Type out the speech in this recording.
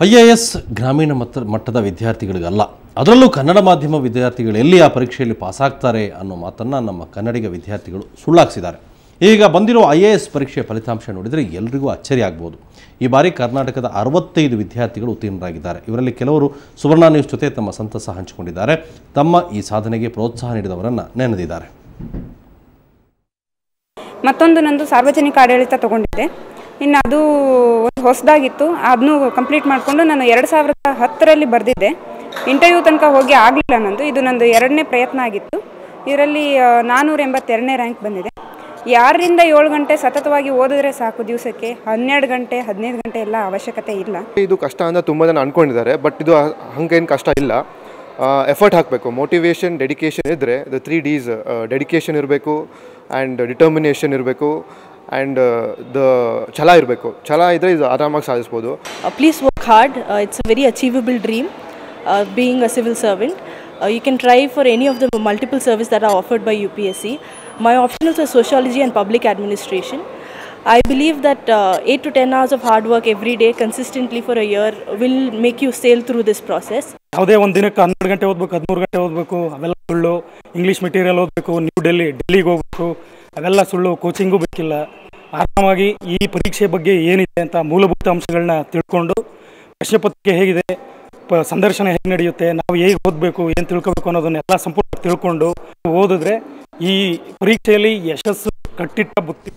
IAS ಗ್ರಾಮೀಣ ಮಟ್ಟದ ವಿದ್ಯಾರ್ಥಿಗಳಿಗಲ್ಲ, ಅದರಲ್ಲೂ ಕನ್ನಡ ಮಾಧ್ಯಮ ವಿದ್ಯಾರ್ಥಿಗಳು ಎಲ್ಲಿ ಆ ಪರೀಕ್ಷೆಯಲ್ಲಿ ಪಾಸ್ ಆಗ್ತಾರೆ ಅನ್ನೋ ಮಾತನ್ನು ನಮ್ಮ ಕನ್ನಡಿಗ ವಿದ್ಯಾರ್ಥಿಗಳು ಸುಳ್ಳಾಗಿಸಿದ್ದಾರೆ. ಈಗ ಬಂದಿರೋ IAS ಪರೀಕ್ಷೆಯ ಫಲಿತಾಂಶ ನೋಡಿದರೆ ಎಲ್ಲರಿಗೂ ಅಚ್ಚರಿ ಆಗಬಹುದು. ಈ ಬಾರಿ ಕರ್ನಾಟಕದ 65 ವಿದ್ಯಾರ್ಥಿಗಳು ಉತ್ತೀರ್ಣರಾಗಿದ್ದಾರೆ. ಇವರಲ್ಲಿ ಕೆಲವರು ಸುವರ್ಣ ನ್ಯೂಸ್ ಜೊತೆ ತಮ್ಮ ಸಂತಸ ಹಂಚಿಕೊಂಡಿದ್ದಾರೆ. ತಮ್ಮ ಈ ಸಾಧನೆಗೆ ಪ್ರೋತ್ಸಾಹ ನೀಡಿದವರನ್ನು ನೆನೆದಿದ್ದಾರೆ. ಮತ್ತೊಂದು ನಂದು ಸಾರ್ವಜನಿಕ ಆಡಳಿತ ತಗೊಂಡಿದ್ದೆ. ಇನ್ನು ಅದು ಒಂದು ಹೊಸದಾಗಿತ್ತು, ಅದನ್ನು ಕಂಪ್ಲೀಟ್ ಮಾಡಿಕೊಂಡು ನಾನು 2010ರಲ್ಲಿ ಬರೆದಿದ್ದೆ. ಇಂಟರ್ವ್ಯೂ ತನಕ ಹೋಗಿ ಆಗಲಿಲ್ಲ ನಂದು. ಇದು ನಂದು 2ನೇ ಪ್ರಯತ್ನ ಆಗಿತ್ತು. ಇದರಲ್ಲಿ 482ನೇ ರ್ಯಾಂಕ್ ಬಂದಿದೆ. 6ರಿಂದ 7 ಗಂಟೆ ಸತತವಾಗಿ ಓದಿದ್ರೆ ಸಾಕು, ದಿವಸಕ್ಕೆ 12 ಗಂಟೆ 15 ಗಂಟೆ ಎಲ್ಲ ಅವಶ್ಯಕತೆ ಇಲ್ಲ. ಇದು ಕಷ್ಟ ಅಂತ ತುಂಬ ಜನ ಅಂದ್ಕೊಂಡಿದ್ದಾರೆ, ಬಟ್ ಇದು ಹಂಗೇನು ಕಷ್ಟ ಇಲ್ಲ. ಎಫರ್ಟ್ ಹಾಕಬೇಕು, ಮೋಟಿವೇಶನ್, ಡೆಡಿಕೇಶನ್ ಇದ್ದರೆ, ದ 3 Ds, ಡೆಡಿಕೇಶನ್ ಇರಬೇಕು ಆ್ಯಂಡ್ ಡಿಟರ್ಮಿನೇಷನ್ ಇರಬೇಕು ಆ್ಯಂಡ್ ದ ಛಲ ಇರಬೇಕು. ಛಲ ಇದ್ದರೆ ಇದು ಆರಾಮಾಗಿ ಸಾಧಿಸ್ಬೋದು. Please work hard. It's a very achievable dream being a civil servant. You can try for any of the multiple services that are offered by UPSC. My optionals are sociology and public administration. I believe that 8 to 10 hours of hard work every day consistently for a year will make you sail through this process. ಯಾವುದೇ ಒಂದು ದಿನಕ್ಕೆ 12 ಗಂಟೆ ಓದಬೇಕು, 13 ಗಂಟೆ ಓದಬೇಕು, ಅವೆಲ್ಲ ಸುಳ್ಳು. English material ಓದಬೇಕು, ಡೆಲ್ಲಿಗೆ ಹೋಗಬೇಕು, ಅವೆಲ್ಲ ಸುಳ್ಳು. ಕೋಚಿಂಗು ಬೇಕಿಲ್ಲ. ಆರಾಮಾಗಿ ಈ ಪರೀಕ್ಷೆ ಬಗ್ಗೆ ಏನಿದೆ ಅಂತ ಮೂಲಭೂತ ಅಂಶಗಳನ್ನ ತಿಳ್ಕೊಂಡು, ಪ್ರಶ್ನೆ ಪತ್ರಿಕೆ ಹೇಗಿದೆ, ಸಂದರ್ಶನ ಹೇಗೆ ನಡೆಯುತ್ತೆ, ನಾವು ಹೇಗೆ ಓದಬೇಕು, ಏನು ತಿಳ್ಕೊಬೇಕು ಅನ್ನೋದನ್ನೆಲ್ಲ ಸಂಪೂರ್ಣ ತಿಳ್ಕೊಂಡು ಓದಿದ್ರೆ ಈ ಪರೀಕ್ಷೆಯಲ್ಲಿ ಯಶಸ್ಸು ಕಟ್ಟಿಟ್ಟ ಬುತ್ತಿ.